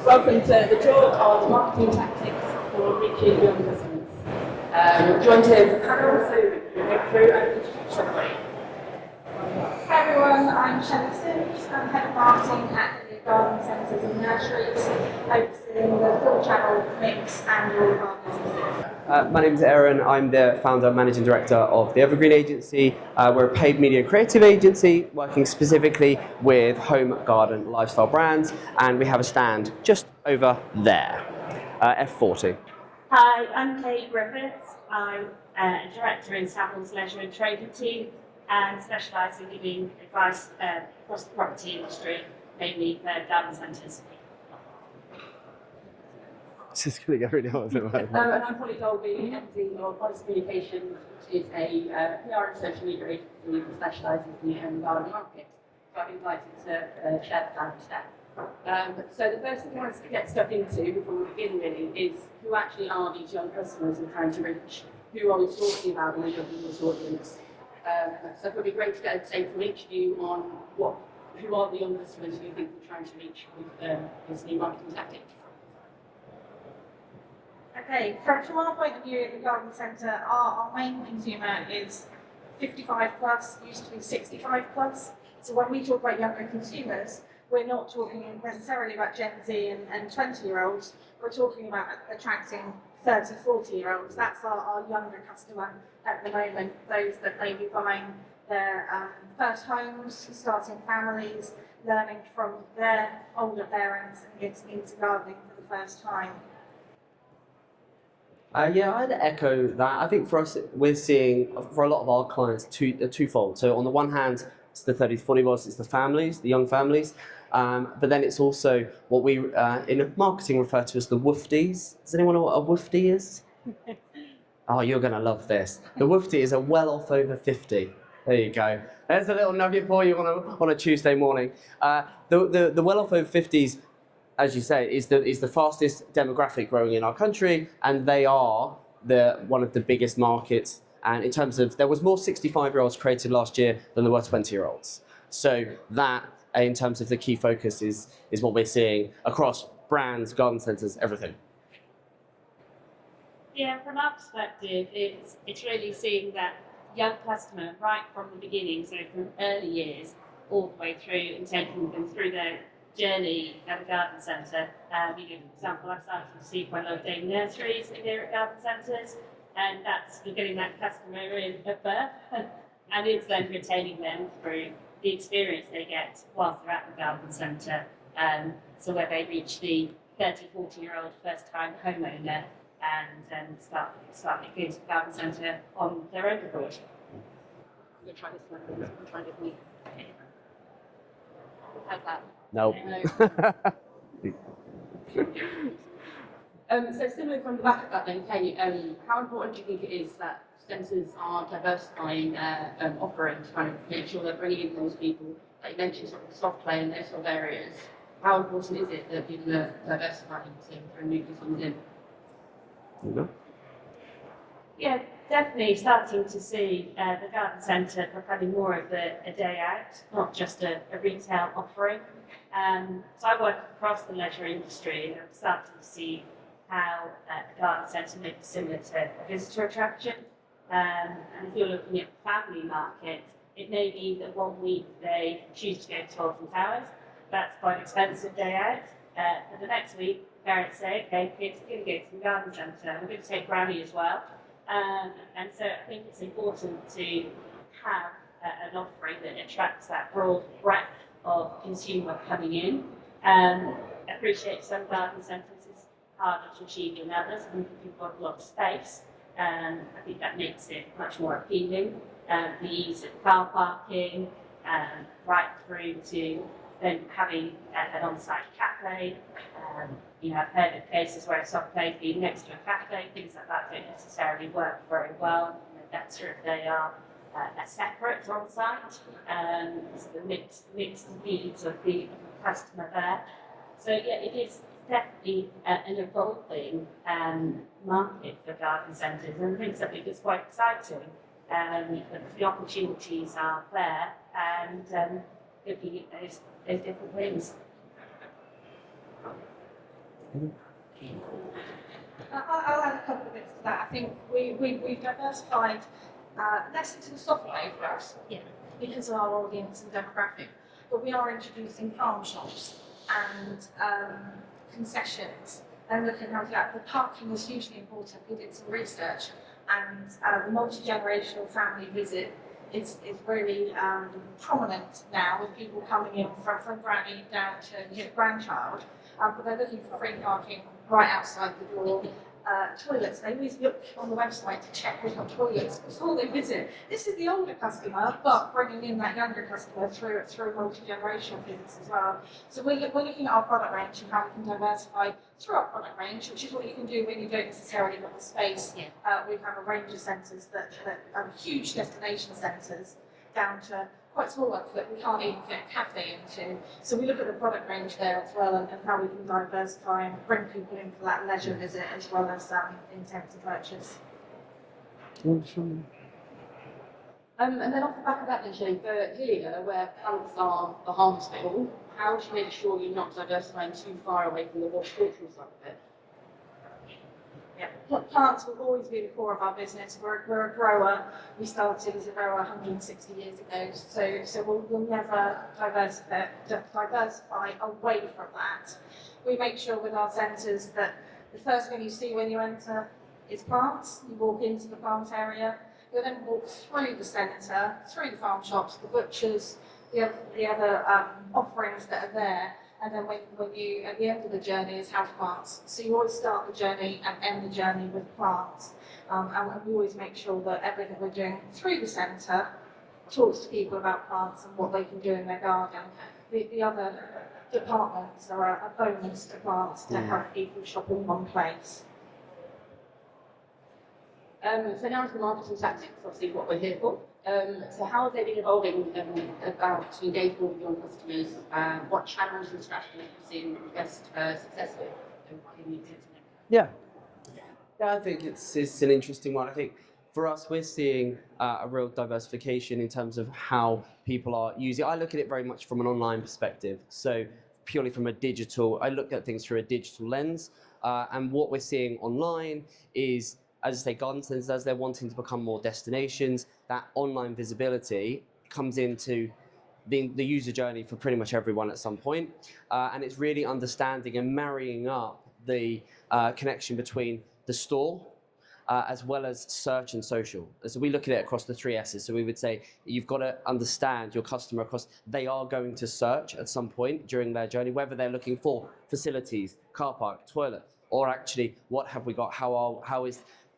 Welcome to the talk on marketing tactics for reaching young customers. Joined here with the panel, so we go through and introduce everybody. Hi everyone, I'm Shelley Sims. I'm Head of Marketing at the Garden Centres and Nurseries, overseeing the full channel mix and all of our businesses. My name is Aaron. I'm the founder and managing director of the Evergreen Agency. We're a paid media creative agency working specifically with home, garden, lifestyle brands, and we have a stand just over there, F40. Hi, I'm Kate Griffiths. I'm a director in Savills Leisure and Trading Team and specialise in giving advice across the property industry, mainly for garden centres. Just going to go really hard. And I'm Polly Dolby, MD of Policy Communications, which is a PR and social media agency that specialises in the home garden market. So I've been invited to share the plan today. So the first thing I want to get stuck into before we begin really is who actually are these young customers we're trying to reach? Who are we talking about when we're looking at this audience? So it would be great to get a take from each of you on who are the young customers you think we're trying to reach with this new marketing tactic. Okay, from our point of view at the Garden Centre, our main consumer is 55 plus, used to be 65 plus. So when we talk about younger consumers, we're not talking necessarily about Gen Z and 20-year-olds, we're talking about attracting 30, 40-year-olds. That's our younger customer at the moment, those that may be buying their first homes, starting families, learning from their older parents and getting into gardening for the first time. Yeah, I'd echo that. I think for us, we're seeing, for a lot of our clients, twofold. So on the one hand, it's the 30s, 40s, it's the families, the young families. But then it's also what we in marketing refer to as the woofties. Does anyone know what a wooftie is? Oh, you're going to love this. The wooftie is a well off over 50. There you go. There's a little nugget for you on a Tuesday morning. The well off over 50s, as you say, is the fastest demographic growing in our country, and they are one of the biggest markets. And in terms of, there was more 65-year-olds created last year than there were 20-year-olds. So that, in terms of the key focus, is what we're seeing across brands, garden centres, everything. Yeah, from our perspective, it's really seeing that young customer right from the beginning, so from early years all the way through and taking them through their journey at a garden centre. For example, I started to see quite a lot of day nurseries here at garden centres, and you're getting that customer in at birth, and it's then retaining them through the experience they get whilst they're at the garden centre. So where they reach the 30, 40-year-old first-time homeowner and start getting to the garden centre on their own accord. I'm going to try this one. I'm going to try this one. How's that? No. So similar from the back of that then, Kate, how important do you think it is that centres are diversifying their offering to kind of make sure they're bringing in those people? Like you mentioned, sort of soft play in those sort of areas. How important is it that people are diversifying to bring new customers in? Yeah, definitely starting to see the garden centre becoming more of a day out, not just a retail offering. So I work across the leisure industry, and I'm starting to see how the garden centre may be similar to a visitor attraction. And if you're looking at the family market, it may be that 1 week they choose to go to Alton Towers. That's quite an expensive day out. And the next week, parents say, okay, kids are going to go to the garden centre. We're going to take Granny as well. And so I think it's important to have an offering that attracts that broad breadth of consumer coming in. Appreciate some garden centres is harder to achieve than others. I think if you've got a lot of space, I think that makes it much more appealing. The ease of car parking, right through to then having an on-site cafe. I've heard of cases where a soft play being next to a cafe, things like that don't necessarily work very well. That's if they are separate on-site, so the mixed needs of the customer there. So yeah, it is definitely an evolving market for garden centres, and I think something that's quite exciting. The opportunities are there, and looking at those different things. I'll add a couple of bits to that. I think we've diversified less into the software for us, Yeah. because of our audience and demographic, but we are introducing farm shops and concessions and looking at that. The parking is hugely important. We did some research, and the multi-generational family visit is really prominent now, with people coming in from granny down to grandchild, but they're looking for free parking right outside the door. Toilets, they always look on the website to check we've got toilets before they visit. This is the older customer, but bringing in that younger customer through multi-generational visits as well. So we're looking at our product range and how we can diversify through our product range, which is what you can do when you don't necessarily have the space. Yeah. We have a range of centres that are huge destination centres, down to quite small ones that we can't even fit a cafe into. So we look at the product range there as well, and how we can diversify and bring people in for that leisure visit as well as intent to purchase. And then off the back of that then, Shane, for here, where plants are the harvestable, how do you make sure you're not diversifying too far away from the horticultural side of it? Yeah, plants will always be the core of our business. We're a grower. We started as a grower 160 years ago, so we'll never diversify away from that. We make sure with our centres that the first thing you see when you enter is plants. You walk into the plant area. You'll then walk through the centre, through the farm shops, the butchers, the other offerings that are there. And then when you, at the end of the journey, is house plants. So you always start the journey and end the journey with plants. And we always make sure that everything we're doing through the centre talks to people about plants and what they can do in their garden. The other departments are a bonus to plants to have people shop in one place. So now to the marketing tactics, obviously what we're here for. So how have they been evolving about to engage more with your customers? What channels and strategies have you seen best success with in the internet? Yeah, I think it's an interesting one. I think for us, we're seeing a real diversification in terms of how people are using it. I look at it very much from an online perspective. So purely from a digital, I look at things through a digital lens. And what we're seeing online is, as I say, garden centres, as they're wanting to become more destinations, that online visibility comes into the user journey for pretty much everyone at some point. And it's really understanding and marrying up the connection between the store as well as search and social. So we look at it across the 3 S's. So we would say you've got to understand your customer across, they are going to search at some point during their journey, whether they're looking for facilities, car park, toilet, or actually what have we got, how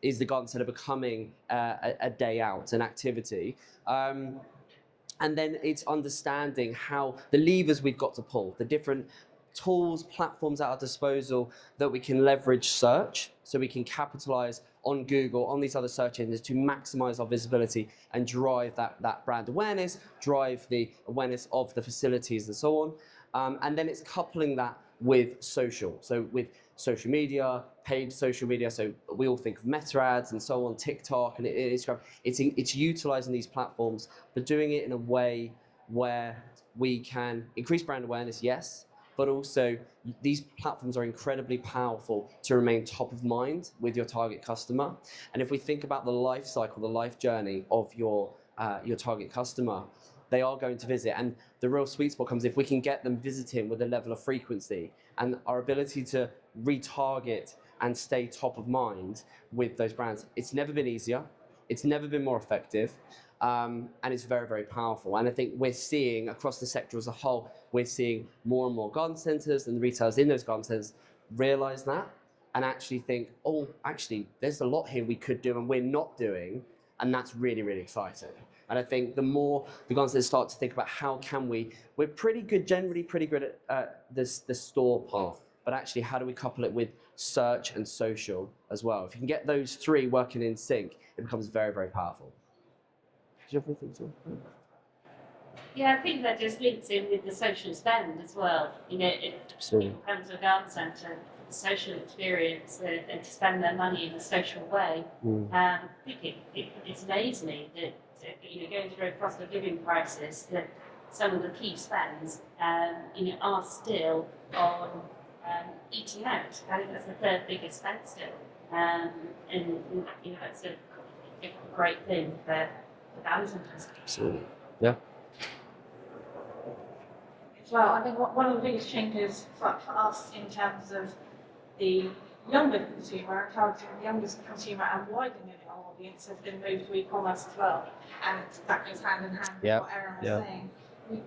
is the garden centre becoming a day out, an activity. And then it's understanding how the levers we've got to pull, the different tools, platforms at our disposal that we can leverage search, so we can capitalise on Google, on these other search engines to maximise our visibility and drive that brand awareness, drive the awareness of the facilities and so on. And then it's coupling that with social. So with social media, paid social media, so we all think of Meta ads and so on, TikTok and Instagram. It's utilising these platforms, but doing it in a way where we can increase brand awareness, yes, but also these platforms are incredibly powerful to remain top of mind with your target customer. And if we think about the life cycle, the life journey of your target customer, they are going to visit, and the real sweet spot comes if we can get them visiting with a level of frequency, and our ability to retarget and stay top of mind with those brands. It's never been easier, it's never been more effective, and it's very, very powerful. And I think we're seeing across the sector as a whole, we're seeing more and more garden centres and the retailers in those garden centres realise that and actually think, oh, actually, there's a lot here we could do and we're not doing, and that's really, really exciting. And I think the more the garden centres start to think about how can we're pretty good, generally pretty good at the store path, but actually how do we couple it with search and social as well? If you can get those 3 working in sync, it becomes very, very powerful. Did you have anything to add? Yeah, I think that just links in with the social spend as well. You know, Absolutely. people come to a garden centre for the social experience and to spend their money in a social way. I think it's amazing that going through a cost of living crisis, that some of the key spends are still on eating out. I think that's the third biggest spend still. And that's a great thing for families and customers. Absolutely. Yeah. As well, I think one of the biggest changes for us in terms of the younger consumer, targeting the youngest consumer and widening our audience has been moved to e-commerce as well. And that goes hand in hand with what Erin was saying.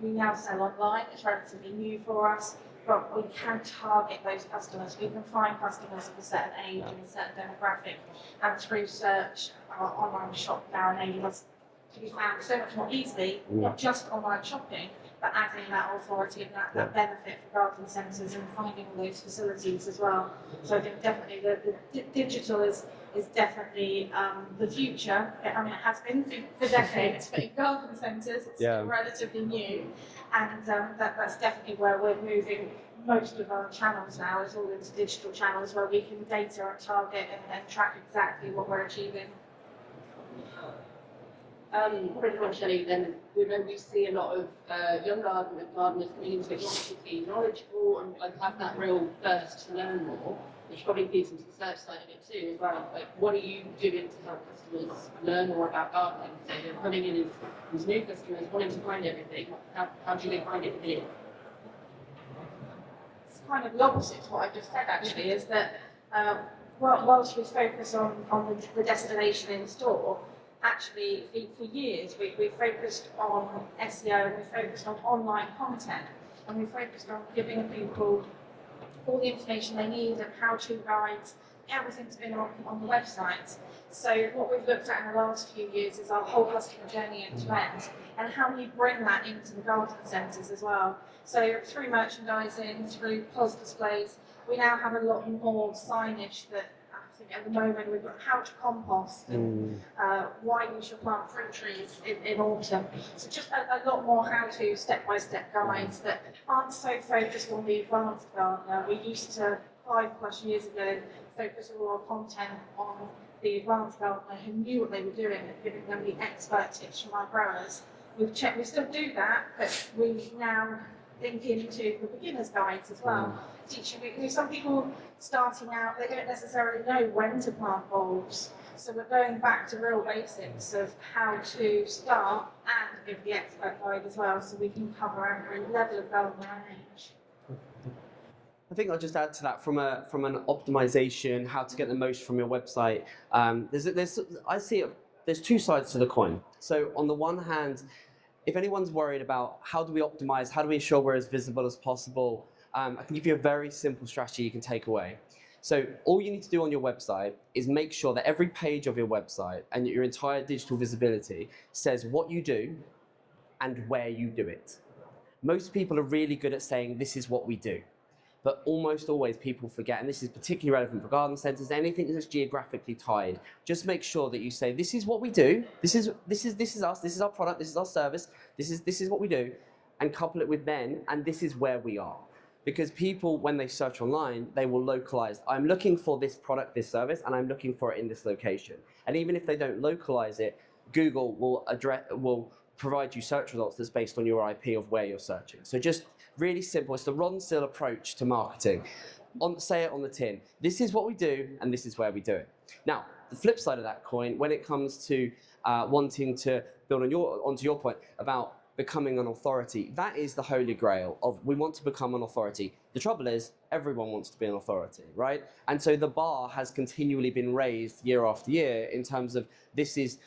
We now sell online, it's relatively new for us, but we can target those customers. We can find customers of a certain age and a certain demographic, and through search, our online shop now enables us to be found so much more easily, not just online shopping, but adding that authority and that benefit for garden centres and finding all those facilities as well. So I think definitely the digital is definitely the future. I mean, it has been for decades, but in garden centres, it's still relatively new. And that's definitely where we're moving most of our channels now, is all into digital channels where we can data and target and track exactly what we're achieving. Pretty much, Shelley, then we see a lot of young gardeners coming into it wanting to be knowledgeable and have that real thirst to learn more, which probably feeds into the search side of it too as well. Like, what are you doing to help customers learn more about gardening? So they're coming in as new customers wanting to find everything. How do they find it here? It's kind of the opposite to what I just said actually, is that whilst we focus on the destination in store, actually for years we've focused on SEO, and we've focused on online content, and we've focused on giving people all the information they need and how-to guides. Everything's been on the website. So what we've looked at in the last few years is our whole customer journey end to end, and how we bring that into the garden centres as well. So through merchandising, through POS displays, we now have a lot more signage that I think at the moment we've got how to compost and why you should plant fruit trees in autumn. So just a lot more how-to step-by-step guides that aren't so focused on the advanced gardener. We used to, 5+ years ago, focus all our content on the advanced gardener who knew what they were doing and giving them the expert tips from our growers. We still do that, but we now link into the beginner's guides as well. Teaching some people starting out, they don't necessarily know when to plant bulbs. So we're going back to real basics of how to start and give the expert guide as well, so we can cover every level of gardener and age. I think I'll just add to that from an optimization, how to get the most from your website. There's two sides to the coin. So on the one hand, if anyone's worried about how do we optimize, how do we ensure we're as visible as possible, I can give you a very simple strategy you can take away. So all you need to do on your website is make sure that every page of your website and your entire digital visibility says what you do and where you do it. Most people are really good at saying this is what we do. But almost always people forget, and this is particularly relevant for garden centres, anything that's geographically tied. Just make sure that you say, this is what we do, this is us, this is our product, this is our service, this is what we do, and couple it with then, and this is where we are. Because people, when they search online, they will localize, I'm looking for this product, this service, and I'm looking for it in this location. And even if they don't localize it, Google will provide you search results that's based on your IP of where you're searching. So just really simple. It's the Ron Sill approach to marketing. Say it on the tin. This is what we do, and this is where we do it. Now, the flip side of that coin, when it comes to wanting to build onto your point about becoming an authority, that is the holy grail of we want to become an authority. The trouble is, everyone wants to be an authority, right? And so the bar has continually been raised year after year in terms of this is,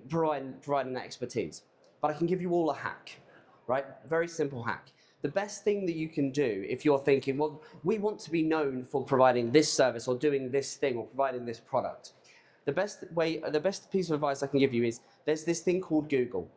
providing that expertise. But I can give you all a hack, right? Very simple hack. The best thing that you can do if you're thinking, well, we want to be known for providing this service or doing this thing or providing this product. The best piece of advice I can give you is there's this thing called Google.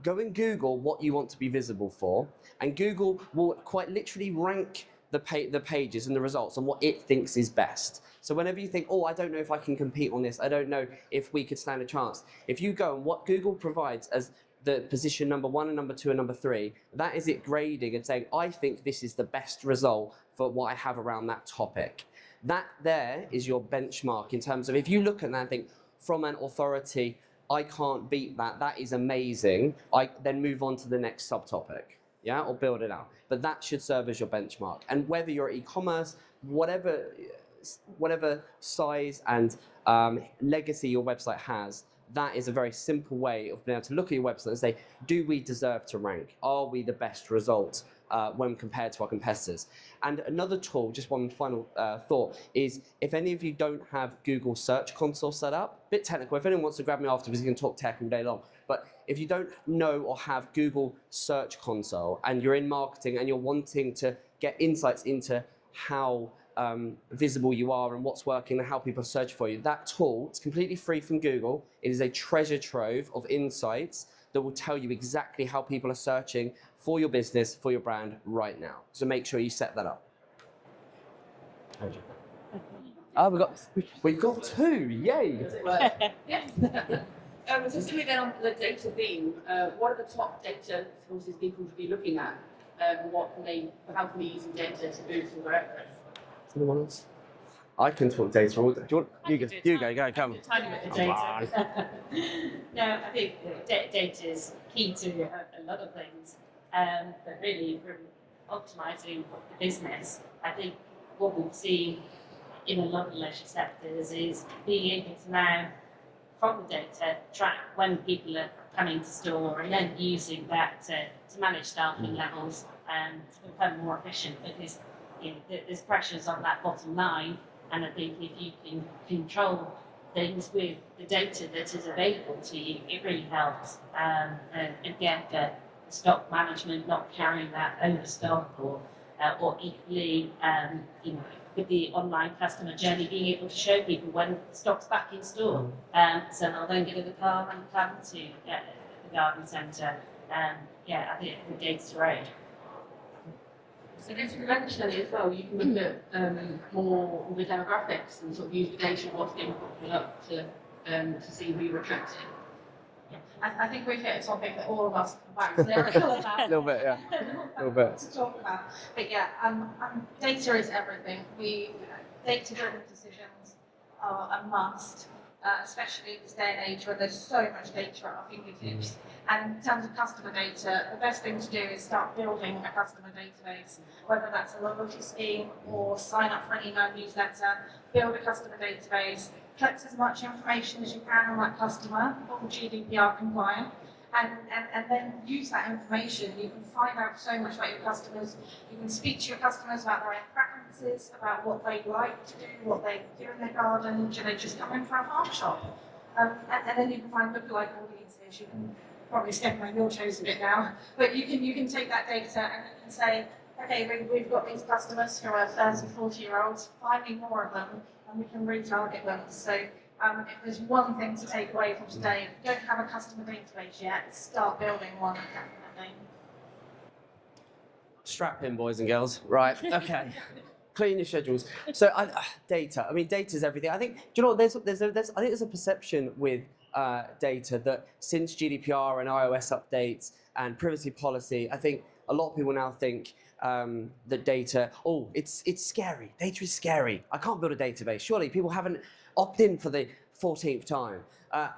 Go and Google what you want to be visible for, and Google will quite literally rank the pages and the results on what it thinks is best. So whenever you think, oh, I don't know if I can compete on this, I don't know if we could stand a chance, if you go and what Google provides as the position number 1 and number 2 and number 3, that is it grading and saying, I think this is the best result for what I have around that topic. That there is your benchmark in terms of if you look at that and think, from an authority, I can't beat that, that is amazing, I then move on to the next subtopic. yeah, or build it out. But that should serve as your benchmark. And whether you're e-commerce, whatever size and legacy your website has, that is a very simple way of being able to look at your website and say, do we deserve to rank? Are we the best result when compared to our competitors? And another tool, just one final thought, is if any of you don't have Google Search Console set up, a bit technical, if anyone wants to grab me afterwards, you can talk tech all day long. But if you don't know or have Google Search Console and you're in marketing and you're wanting to get insights into how visible you are and what's working and how people search for you, that tool, it's completely free from Google. It is a treasure trove of insights that will tell you exactly how people are searching for your business, for your brand right now. So make sure you set that up. We've got two, yay! Does it work? Yes. So similarly then on the data theme, what are the top data sources people should be looking at? How can they use data to boost their efforts? Anyone else? I can talk data all day. Do you want, you go, come. Tiny bit of Come on. data. No, I think data is key to a lot of things, but really from optimising the business, I think what we've seen in a lot of leisure sectors is being able to now, from the data, track when people are coming to store and then using that to manage staffing levels and to become more efficient, because there's pressures on that bottom line, and I think if you can control things with the data that is available to you, it really helps. And again, for stock management, not carrying that overstock, or equally, with the online customer journey, being able to show people when stock's back in store. So they'll then get in the car and come to the garden centre. I think the data's great. So data prevention as well, you can look at more of the demographics and sort of use the data of what's being popular up to see who you're attracting. I think we've hit a topic that all of us are lyrical about. A little bit, yeah. A little bit. To talk about. But data is everything. Data-driven decisions are a must, especially in this day and age where there's so much data at our fingertips. And in terms of customer data, the best thing to do is start building a customer database, whether that's a loyalty scheme or sign up for an email newsletter. Build a customer database, collect as much information as you can on that customer, all GDPR compliant, and then use that information. You can find out so much about your customers. You can speak to your customers about their own preferences, about what they like to do, what they do in their garden. Do they just come in for a farm shop? And then you can find lookalike audiences. You can probably step on your toes a bit now, but you can take that data and say, okay, we've got these customers who are 30, 40-year-olds, find me more of them, and we can retarget them. So if there's one thing to take away from today, if you don't have a customer database yet, start building one, definitely. Strap in, boys and girls. Right, okay. Clean your schedules. So data. I mean, data is everything. I think. Do you know what? I think there's a perception with data that since GDPR and iOS updates and privacy policy, I think a lot of people now think that data. Oh, it's scary. Data is scary. I can't build a database. Surely people haven't opted in for the 14th time.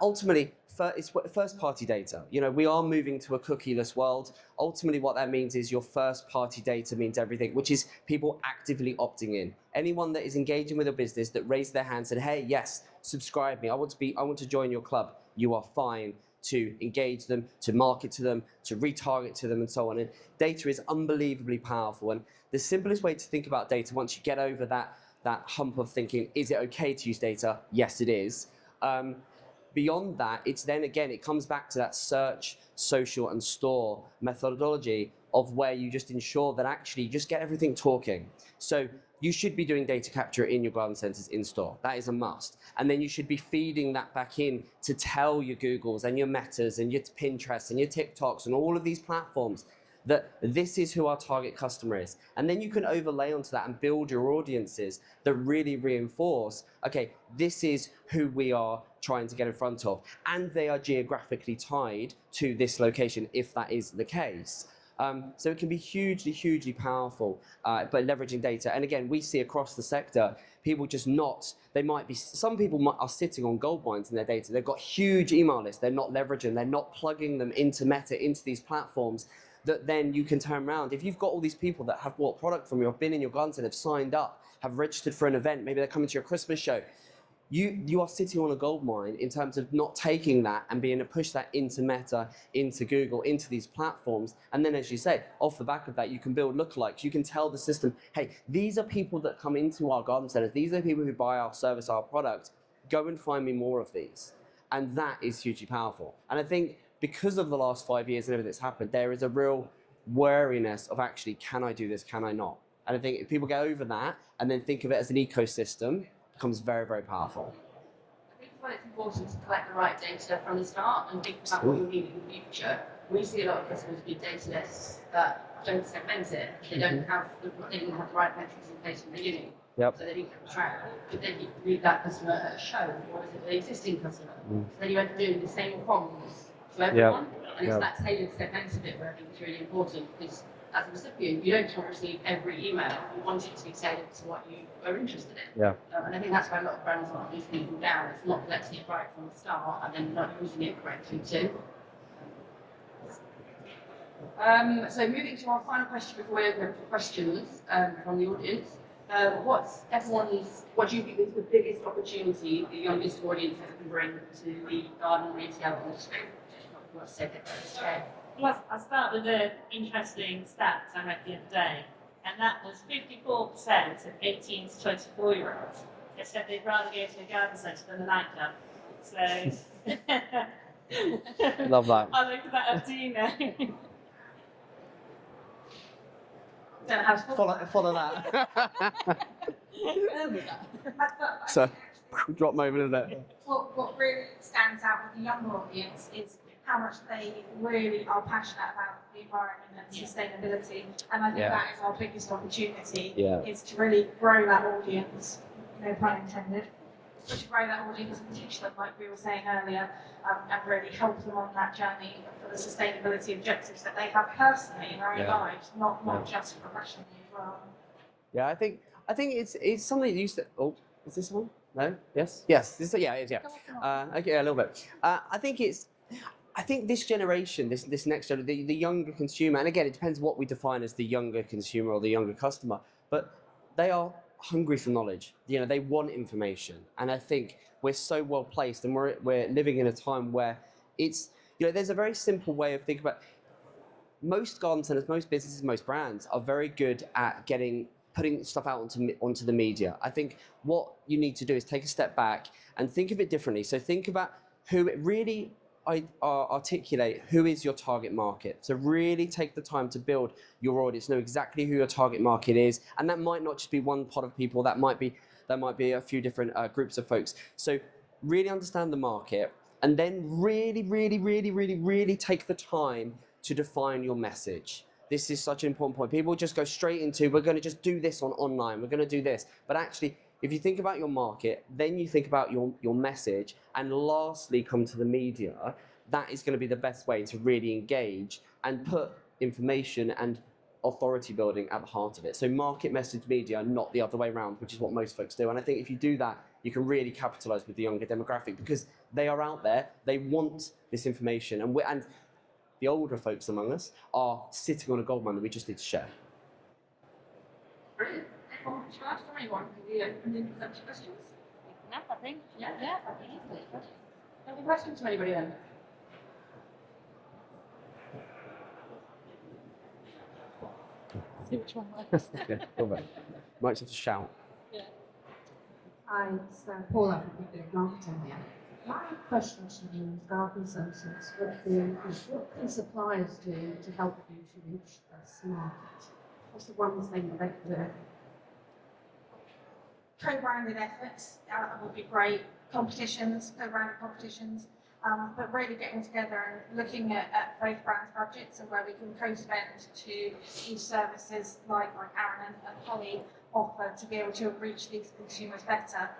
Ultimately, it's first-party data. We are moving to a cookieless world. Ultimately, what that means is your first-party data means everything, which is people actively opting in. Anyone that is engaging with a business that raised their hand and said, "Hey, yes, subscribe me. I want to join your club." You are fine to engage them, to market to them, to retarget to them, and so on. And data is unbelievably powerful. And the simplest way to think about data, once you get over that hump of thinking, is it okay to use data? Yes, it is. Beyond that, it's then again, it comes back to that search, social, and store methodology of where you just ensure that actually you just get everything talking. So you should be doing data capture in your garden centers in store. That is a must. And then you should be feeding that back in to tell your Googles and your Metas and your Pinterests and your TikToks and all of these platforms that this is who our target customer is. And then you can overlay onto that and build your audiences that really reinforce, okay, this is who we are trying to get in front of. And they are geographically tied to this location if that is the case. So it can be hugely, hugely powerful by leveraging data. And again, we see across the sector, people just some people are sitting on gold mines in their data. They've got huge email lists. They're not leveraging, they're not plugging them into Meta, into these platforms. that then you can turn around. If you've got all these people that have bought product from you, have been in your garden centre, have signed up, have registered for an event, maybe they're coming to your Christmas show, you are sitting on a gold mine in terms of not taking that and being able to push that into Meta, into Google, into these platforms. And then, as you say, off the back of that, you can build lookalikes. You can tell the system, hey, these are people that come into our garden centres. These are people who buy our service, our product. Go and find me more of these. And that is hugely powerful. And I think because of the last 5 years and everything that's happened, there is a real wariness of actually, can I do this, can I not? And I think if people get over that and then think of it as an ecosystem, becomes very, very powerful. I think it's important to collect the right data from the start and think about what you need in the future. We see a lot of customers with data lists that don't segment it. They don't have the right metrics in place from the beginning. Yep. So they didn't keep track. But then you read that customer at a show, or is it the existing customer? So then you end up doing the same prompts to everyone. And it's that tailored segmented bit where I think it's really important, because as a recipient, you don't want to receive every email. You want it to be tailored to what you are interested in. Yeah. And I think that's why a lot of brands are losing people down. It's not collecting it right from the start and then not using it correctly too. So moving to our final question before we open up for questions from the audience. What do you think is the biggest opportunity the youngest audiences can bring to the garden retail industry? Let's take it first. Well, I'll start with an interesting stat I read the other day, and that was 54% of 18 to 24-year-olds they said they'd rather go to a garden centre than a nightclub. So, Love that. I'll look that up to you now. Don't know how to Follow that. So, drop moment, isn't it? What really stands out with the younger audience is how much they really are passionate about the environment and sustainability. And I think that is our biggest opportunity, is to really grow that audience, no pun intended, but to grow that audience and teach them, like we were saying earlier, and really help them on that journey for the sustainability objectives that they have personally in their own lives, not just professionally as well. Yeah, I think it's something that used to. Oh, is this one? No? Yes. Yes. It is. Yeah. Okay, a little bit. I think this generation, this next generation, the younger consumer, and again, it depends what we define as the younger consumer or the younger customer, but they are hungry for knowledge. They want information, and I think we're so well placed, and we're living in a time where it's there's a very simple way of thinking about. Most garden centers, most businesses, most brands are very good at putting stuff out onto the media. I think what you need to do is take a step back and think of it differently. So think about who it really articulate who is your target market. So really take the time to build your audience, know exactly who your target market is, and that might not just be one pot of people. That might be a few different groups of folks. So really understand the market, and then really take the time to define your message. This is such an important point. People just go straight into, we're going to just do this online, we're going to do this. But actually, if you think about your market, then you think about your message, and lastly come to the media, that is going to be the best way to really engage and put information and authority building at the heart of it. So market, message, media, not the other way around, which is what most folks do. And I think if you do that, you can really capitalize with the younger demographic, because they are out there, they want this information, and the older folks among us are sitting on a goldmine that we just need to share. Brilliant. Shall I ask anyone any questions? No, I think. Yeah, I think it's any questions from anybody then? See which one works. Yeah, over. Might have to shout. Hi, it's Paula from Evergreen Uncut here. My question to you is garden centres. What can suppliers do to help you to reach this market? What's the one thing that they can do? Co-branded efforts would be great, co-branded competitions, but really getting together and looking at both brands' budgets and where we can co-spend to use services like Aaron and Holly offer to be able to reach these consumers better.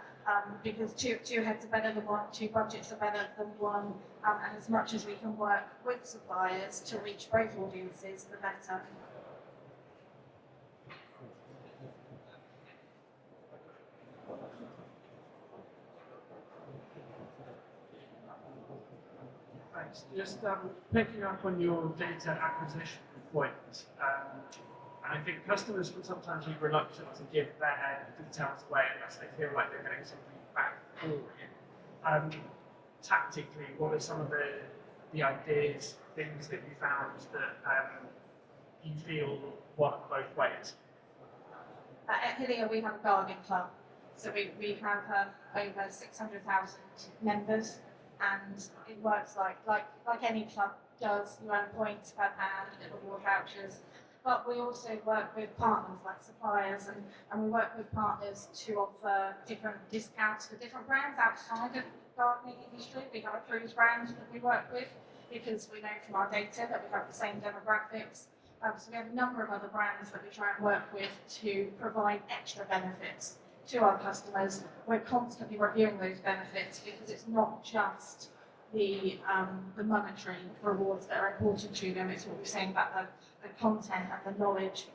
Because two heads are better than one, two budgets are better than one, and as much as we can work with suppliers to reach both audiences, the better. Thanks. Just picking up on your data acquisition point. And I think customers can sometimes be reluctant to give their details away unless they feel like they're getting something back for it. Tactically, what are some of the ideas, things that you found that you feel work both ways? At Hillier, we have a Guardian Club. So we have over 600,000 members, and it works like any club does. You earn points per pound, reward vouchers. But we also work with partners like suppliers, and we work with partners to offer different discounts for different brands outside of the gardening industry. We have a cruise brand that we work with because we know from our data that we have the same demographics. So we have a number of other brands that we try and work with to provide extra benefits to our customers. We're constantly reviewing those benefits because it's not just the monetary rewards that are important to them. It's what we're saying about the content and the knowledge.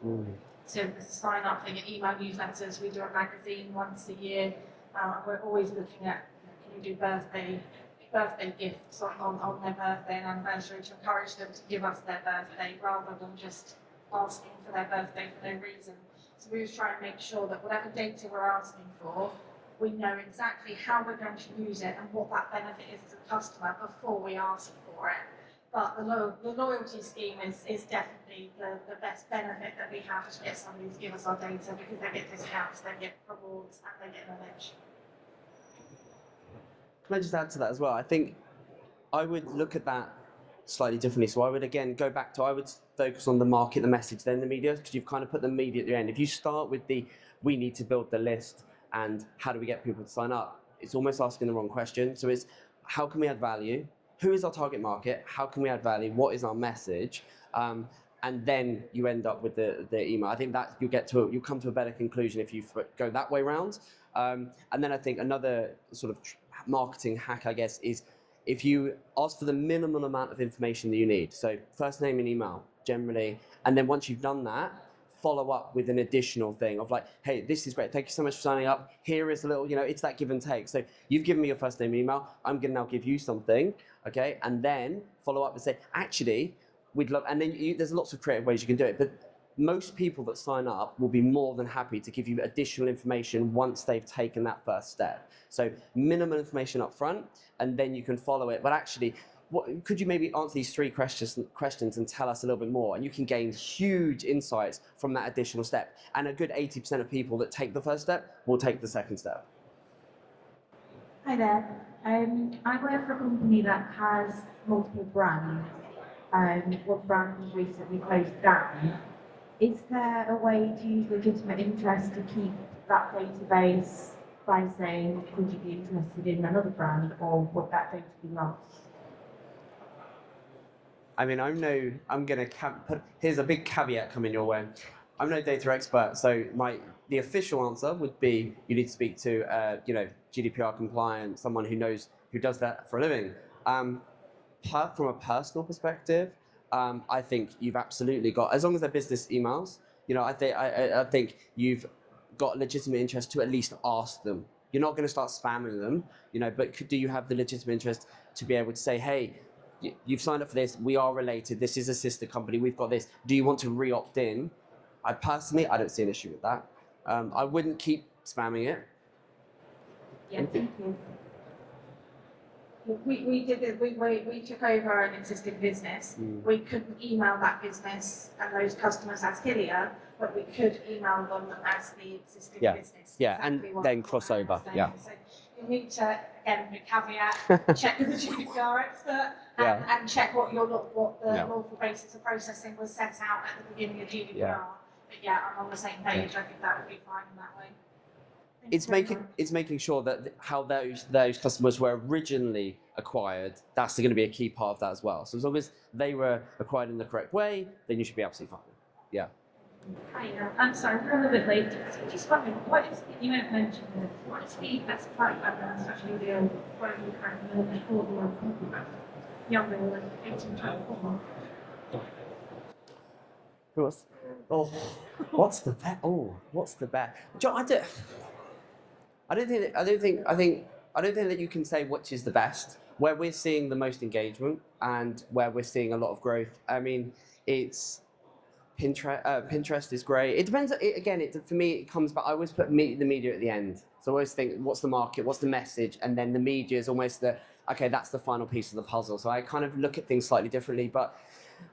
So there's a sign up, they get email newsletters. We do a magazine once a year. We're always looking at, can you do birthday gifts on their birthday and anniversary to encourage them to give us their birthday rather than just asking for their birthday for no reason. So we always try and make sure that whatever data we're asking for, we know exactly how we're going to use it and what that benefit is as a customer before we ask for it. But the loyalty scheme is definitely the best benefit that we have to get somebody to give us our data, because they get discounts, they get rewards, and they get knowledge. Can I just add to that as well? I think I would look at that slightly differently. So I would again go back to, I would focus on the market, the message, then the media, because you've kind of put the media at the end. If you start with we need to build the list and how do we get people to sign up, it's almost asking the wrong question. So it's how can we add value? Who is our target market? How can we add value? What is our message? And then you end up with the email. I think that you'll come to a better conclusion if you go that way round. And then I think another sort of marketing hack, I guess, is if you ask for the minimum amount of information that you need. So first name and email, generally. And then once you've done that, follow up with an additional thing of like, hey, this is great. Thank you so much for signing up. Here is a little, it's that give and take. So you've given me your first name and email. I'm going to now give you something, okay? And then follow up and say, actually, we'd love, and then there's lots of creative ways you can do it. But most people that sign up will be more than happy to give you additional information once they've taken that first step. So minimum information up front, and then you can follow it. But actually, could you maybe answer these three questions and tell us a little bit more? And you can gain huge insights from that additional step. And a good 80% of people that take the first step will take the second step. Hi there. I work for a company that has multiple brands. One brand recently closed down. Is there a way to use legitimate interest to keep that database by saying, could you be interested in another brand, or would that data be lost? I mean, here's a big caveat coming your way. I'm no data expert, so the official answer would be you need to speak to GDPR compliant, someone who does that for a living. From a personal perspective, I think you've absolutely got, as long as they're business emails, I think you've got legitimate interest to at least ask them. You're not going to start spamming them, but do you have the legitimate interest to be able to say, hey, you've signed up for this, we are related, this is a sister company, we've got this, do you want to re-opt in? I don't see an issue with that. I wouldn't keep spamming it. Yeah, thank you. We did it. We took over an existing business. We couldn't email that business and those customers as Hillier, but we could email them as the existing business. Yeah, Exactly and then cross over. Yeah. So you need to, again, the caveat, check with the GDPR expert and check what the lawful basis of processing was set out at the beginning of GDPR. Yeah. But yeah, I'm on the same page. I think that would be fine in that way. It's making sure that how those customers were originally acquired, that's going to be a key part of that as well. So as long as they were acquired in the correct way, then you should be absolutely fine. Yeah. Hi, I'm sorry, we're a little bit late. So just wondering, you have mentioned this, what is the best part about social media for you currently for the younger than 18, 24? What's the bet? What's the bet? I don't think that you can say which is the best. Where we're seeing the most engagement and where we're seeing a lot of growth, I mean, it's Pinterest is great. It depends. For me, it comes back. I always put the media at the end. So I always think, what's the market, what's the message, and then the media is almost that's the final piece of the puzzle. So I kind of look at things slightly differently. But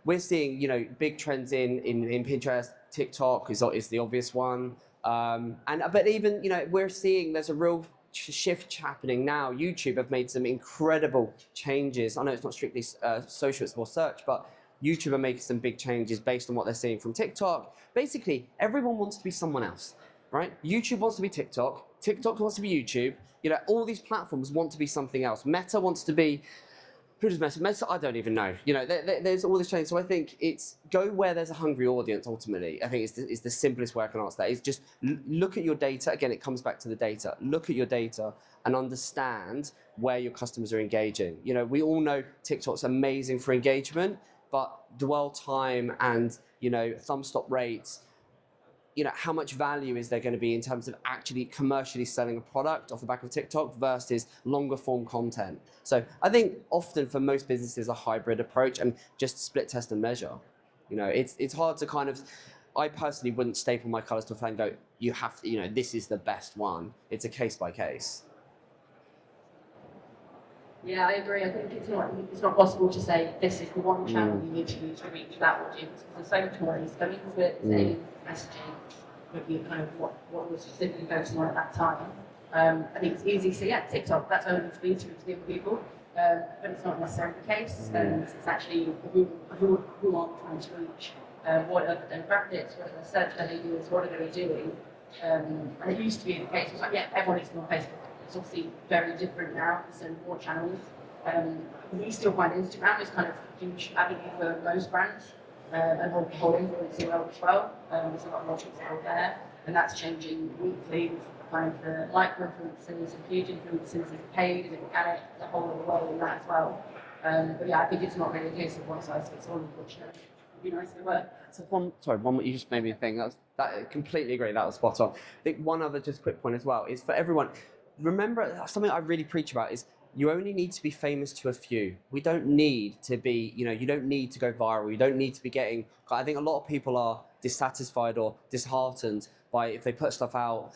we're seeing, big trends in Pinterest. TikTok is the obvious one, but even we're seeing there's a real shift happening now. YouTube have made some incredible changes. I know it's not strictly social, it's more search, but YouTube are making some big changes based on what they're seeing from TikTok. Basically, everyone wants to be someone else, right? YouTube wants to be TikTok. TikTok wants to be YouTube. All these platforms want to be something else. Meta wants to be, who does Meta? I don't even know. There's all this change. So I think it's go where there's a hungry audience. Ultimately, I think it's the simplest way I can answer that. Is just look at your data. Again, it comes back to the data. Look at your data and understand where your customers are engaging. We all know TikTok's amazing for engagement, but dwell time and thumb stop rates. How much value is there going to be in terms of actually commercially selling a product off the back of TikTok versus longer form content? So I think often for most businesses a hybrid approach and just split test and measure. It's hard to kind of, I personally wouldn't staple my colors to a flag and go, you have to, this is the best one. It's a case by case. Yeah, I agree. I think it's not possible to say this is the one channel you need to use to reach that audience because there's so much noise. I mean, with messaging, with you kind of what was specifically focusing on at that time. I think it's easy to say, TikTok, that's only to be to the young people, but it's not necessarily the case. It's actually who are we trying to reach, what are the demographics, what are the search behaviors, what are they doing. And it used to be the case, it's like, everyone is on Facebook. It's obviously very different now, so more channels. We still find Instagram is kind of a huge avenue for most brands and whole influencer world as well. There's a lot more tricks out there, and that's changing weekly with kind of the micro influencers and huge influencers, is paid and organic, the whole world in that as well. But I think it's not really a case of one size fits all, unfortunately. It'd be nice if it were. So one you just made me think. I completely agree. That was spot on. I think one other just quick point as well is for everyone. Remember, something I really preach about is you only need to be famous to a few. We don't need to be, you don't need to go viral. You don't need to be getting, I think a lot of people are dissatisfied or disheartened by if they put stuff out,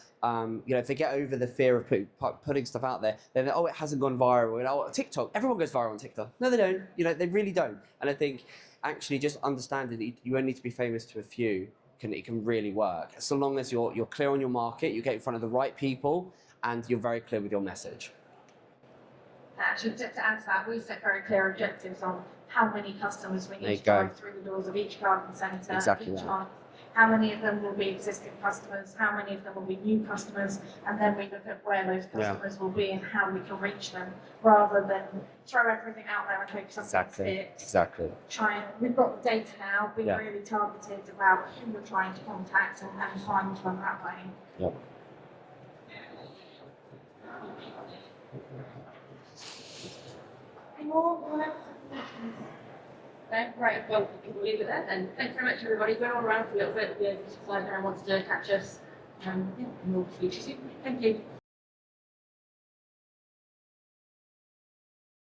if they get over the fear of putting stuff out there, then it hasn't gone viral. TikTok, everyone goes viral on TikTok. No, they don't. They really don't. And I think actually just understanding that you only need to be famous to a few, it can really work. So long as you're clear on your market, you get in front of the right people, and you're very clear with your message. Actually, to add to that, we set very clear objectives on how many customers we need to drive through the doors of each garden centre each month. How many of them will be existing customers, how many of them will be new customers, and then we look at where those customers will be and how we can reach them, rather than throw everything out there and hope something sticks. Exactly. We've got the data now, be really targeted about who we're trying to contact and find them that way. Yep. Any more? Right, well, we'll leave it there then. Thanks very much, everybody. We're all around for a little bit. If anyone wants to catch us, and we'll see you soon. Thank you.